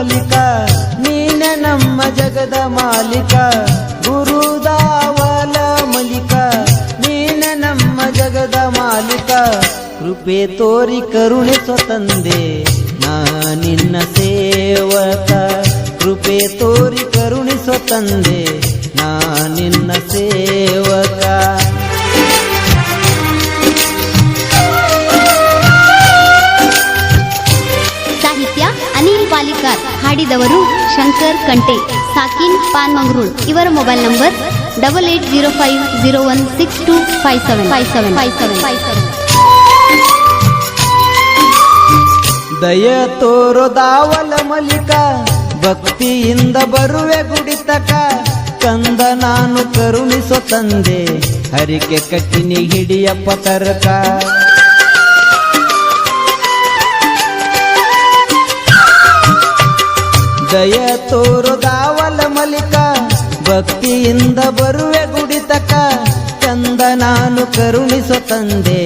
ಮಲಿಕ ನೀನೆ ನಮ್ಮ ಜಗದ ಮಾಲೀಕ ಗುರುದಾವಲ ಮಲಿಕ ನೀನೆ ನಮ್ಮ ಜಗದ ಮಾಲೀಕ ಕೃಪೆ ತೋರಿ ಕರುಣಿಸೋ ತಂದೆ ನಾ ನಿನ್ನ ಸೇವಕ ಕೃಪೆ ತೋರಿ ಕರುಣಿಸೋ ತಂದೆ ನಾ ನಿನ್ನ ಸೇವಕ ಸಾಹಿತ್ಯ ಅನಿಲ್ ಪಾಲಿಕಾರ್ ಹಾಡಿದವರು ಶಂಕರ್ ಕಂಟೆ ಸಾಕಿನ್ ಪಾನ್ಮಂಗ್ರೂಳ್ ಇವರ ಮೊಬೈಲ್ ನಂಬರ್ 8805016257 ದಯ ತೋರೋ ದಾವಲ ಮಲಿಕ ಭಕ್ತಿಯಿಂದ ಬರುವೆ ಗುಡಿತಕ ಕಂದ ನಾನು ಕರುಣಿಸೋ ತಂದೆ ಹರಿಕೆ ಕಟ್ಟಿನಿ ಹಿಡಿಯಪ್ಪ ತರಕ ದಯ ತೋರೋ ದಾವಲ ಮಲಿಕ ಭಕ್ತಿಯಿಂದ ಬರುವೆ ಗುಡಿತಕ ಕಂದ ನಾನು ಕರುಣಿಸೋ ತಂದೆ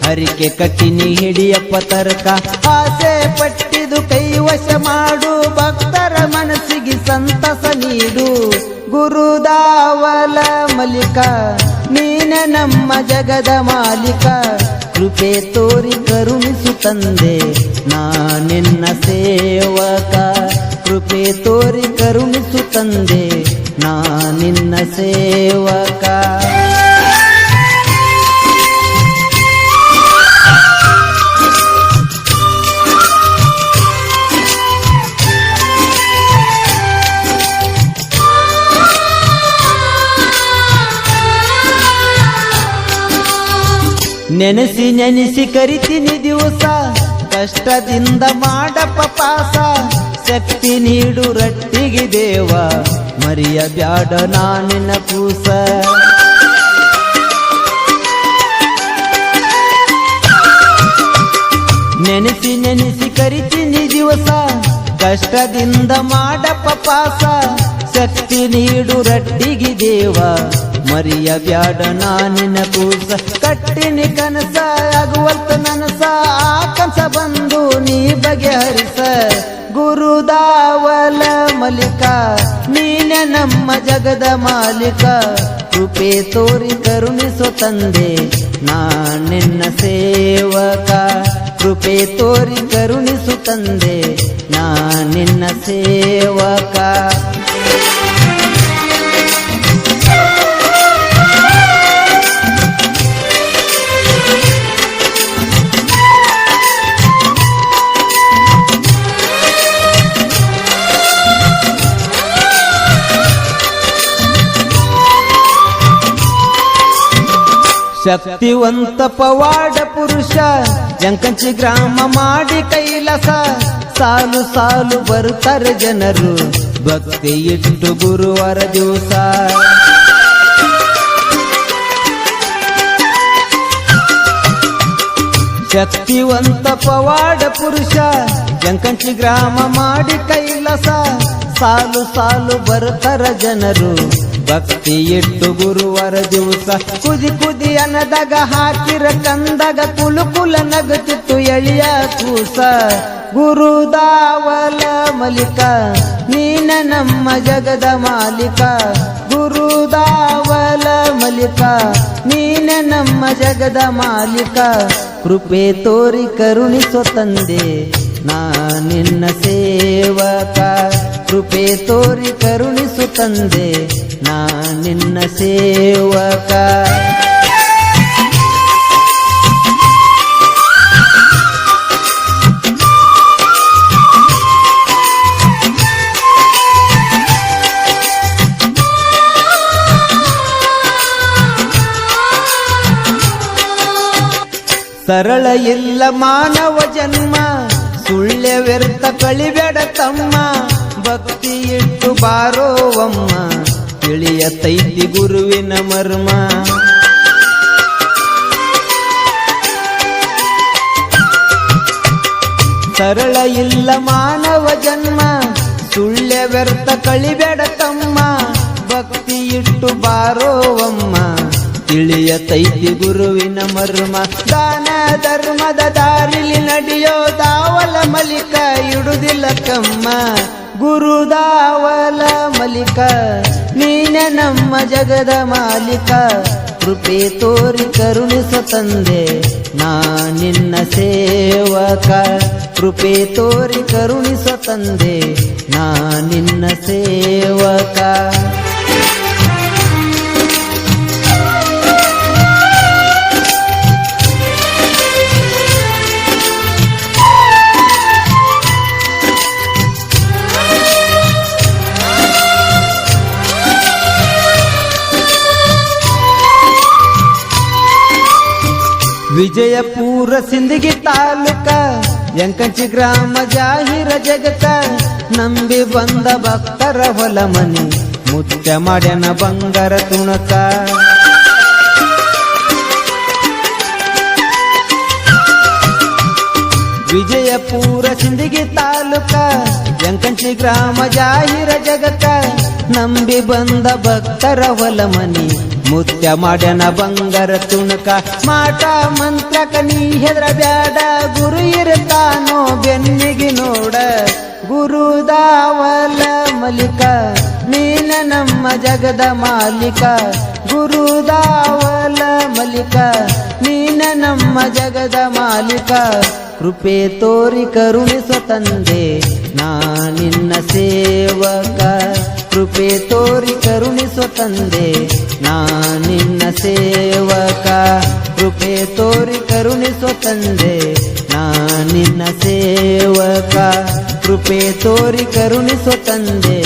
ಹರಿಕೆ ಕಟ್ಟಿನಿ ಹಿಡಿಯಪ್ಪ ತರ್ಕ ಆಸೆ ಪಟ್ಟಿದು ಕೈವಶ ಮಾಡು ಭಕ್ತರ ಮನಸ್ಸಿಗೆ ಸಂತಸ ನೀಡು ಗುರುದಾವಲ ಮಲಿಕ ನೀನೆ ನಮ್ಮ ಜಗದ ಮಾಲೀಕ ಕೃಪೆ ತೋರಿ ಕರುಣಿಸು ತಂದೆ ನಾ ನಿನ್ನ ಸೇವಕ ಕೃಪೆ ತೋರಿ ಕರುಣಿಸು ತಂದೆ ನಾ ನಿನ್ನ ಸೇವಕ ನೆನೆಸಿ ನೆನೆಸಿ ಕರಿತೀನಿ ದಿವಸ ಕಷ್ಟದಿಂದ ಮಾಡಪ್ಪ ಪಾಸ ಶಕ್ತಿ ನೀಡು ರಟ್ಟಿಗೆ ದೇವ ಮರಿಯ ಬ್ಯಾಡ ನಾನಿನ ಕೂಸ ನೆನೆಸಿ ನೆನೆಸಿ ಕರಿತೀನಿ ದಿವಸ ಕಷ್ಟದಿಂದ ಮಾಡಪ್ಪ ಪಾಸ ಶಕ್ತಿ ನೀಡು ರಟ್ಟಿಗೆ ದೇವ ಮರಿಯ ಬ್ಯಾಡ ನಾನಿನ ಕೂಸ ಕಟ್ಟಿನಿ ಕನಸ ಆಗುವಲ್ತ ನನಸ ಆ ಕನಸ ಬಂದು ನೀ ಬಗೆಹರಿಸ ಗುರುದಾವಲ ಮಲಿಕ ನೀನೆ ನಮ್ಮ ಜಗದ ಮಾಲೀಕ ಕೃಪೆ ತೋರಿ ಕರುಣಿಸೋ ತಂದೆ ನಾ ನಿನ್ನ ಸೇವಕ ಕೃಪೆ ತೋರಿ ಕರುಣಿಸು ತಂದೆ ನಾ ನಿನ್ನ ಸೇವಕ ಶಕ್ತಿವಂತ ಪವಾಡ ಪುರುಷ ಜಂಕಂಚಿ ಗ್ರಾಮ ಮಾಡಿ ಕೈಲಾಸ ಸಾಲು ಸಾಲು ಬರುತ್ತಾರೆ ಜನರು ಭಕ್ತಿ ಇಟ್ಟು ಗುರುವಾರ ದಿವಸ ಶಕ್ತಿವಂತ ಪವಾಡ ಪುರುಷ ಜಂಕಂಚಿ ಗ್ರಾಮ ಮಾಡಿ ಕೈಲಾಸ ಸಾಲು ಸಾಲು ಬರುತ್ತರ ಜನರು ಭಕ್ತಿ ಇಟ್ಟು ಗುರುವಾರ ದಿವಸ ಕುದಿ ಕುದಿ ಅನ್ನದಾಗ ಹಾಕಿರ ಕಂದಾಗ ಕುಲು ಕುಲ ನಗುತ್ತಿತ್ತು ಎಳಿಯ ಕೂಸ ಗುರುದಾವಲ ಮಲಿಕ ನೀನೆ ನಮ್ಮ ಜಗದ ಮಾಲೀಕ ಗುರುದಾವಲ ಮಲಿಕ ನೀನೆ ನಮ್ಮ ಜಗದ ಮಾಲೀಕ ಕೃಪೆ ತೋರಿ ಕರುಣಿಸೋ ತಂದೆ ನಾ ನಿನ್ನ ಸೇವಕ ಕೃಪೆ ತೋರಿ ಕರುಣಿಸು ತಂದೆ ನಾ ನಿನ್ನ ಸೇವಕ ಸರಳ ಇಲ್ಲ ಮಾನವ ಜನ್ಮ ಸುಳ್ಳೆ ವ್ಯರ್ಥ ಕಳಿಬೇಡ ತಮ್ಮ ಭಕ್ತಿ ಇಟ್ಟು ಬಾರೋವಮ್ಮ ತಿಳಿಯತೈತಿ ಗುರುವಿನ ಮರ್ಮ ಸರಳ ಇಲ್ಲ ಮಾನವ ಜನ್ಮ ಸುಳ್ಳೆ ವ್ಯರ್ಥ ಕಳಿಬೇಡ ತಮ್ಮ ಭಕ್ತಿ ಇಟ್ಟು ಬಾರೋವಮ್ಮ ತಿಳಿಯತೈತಿ ಗುರುವಿನ ಮರ್ಮ ದಾನ ಧರ್ಮದ ದಾರಿಲಿ ನಡೆಯೋ ದಾವಲ ಮಲಿಕ ಇಡುದಿಲ್ಲ ಕಮ್ಮ ಗುರುದಾವಲ ಮಲಿಕ ನೀನೆ ನಮ್ಮ ಜಗದ ಮಾಲೀಕ ಕೃಪೆ ತೋರಿ ಕರುಣಿಸೋ ತಂದೆ ನಾ ನಿನ್ನ ಸೇವಕ ಕೃಪೆ ತೋರಿ ಕರುಣಿಸೋ ತಂದೆ ನಾ ನಿನ್ನ ಸೇವಕ ವಿಜಯಪುರ ಸಿಂದಗಿ ತಾಲೂಕ ಯಂಕಂಚಿ ಗ್ರಾಮ ಜಾಹಿರ ಜಗತ ನಂಬಿ ಬಂದ ಭಕ್ತರ ಹೊಲ ಮನಿ ಮುತ್ಯ ಮಾಡ್ಯನ ಬಂಗಾರ ತುಣಕ ವಿಜಯಪುರ ಸಿಂದಗಿ ತಾಲೂಕ ಯಂಕಂಚಿ ಗ್ರಾಮ ಜಾಹಿರ ಜಗತ ನಂಬಿ ಬಂದ ಭಕ್ತರ ಹೊಲ ಮನಿ ಮುತ್ಯ ಮಾಡ್ಯನ ಬಂಗಾರ ತುಣಕ ಮಾಟ ಮಂತ್ರಕ ನೀ ಹೆದ್ರ ಬ್ಯಾಡ ಗುರು ಇರ್ತಾನೋ ಬೆನ್ನಿಗೆ ನೋಡ ಗುರುದಾವಲ ಮಲಿಕ ನೀನ ನಮ್ಮ ಜಗದ ಮಾಲೀಕ ಗುರುದಾವಲ ಮಲಿಕ ನೀನ ನಮ್ಮ ಜಗದ ಮಾಲೀಕ ಕೃಪೆ ತೋರಿ ಕರುಣಿಸೋ ತಂದೆ ನಾ ನಿನ್ನ ಸೇವಕ ಕೃಪೆ ತೋರಿ ಕರುಣಿಸೋ ತಂದೆ ನಾ ನಿನ್ನ ಸೇವಕ ಕೃಪೆ ತೋರಿ ಕರುಣಿಸೋ ತಂದೆ ನಾ ನಿನ್ನ ಸೇವಕ ಕೃಪೆ ತೋರಿ ಕರುಣಿಸೋ ತಂದೆ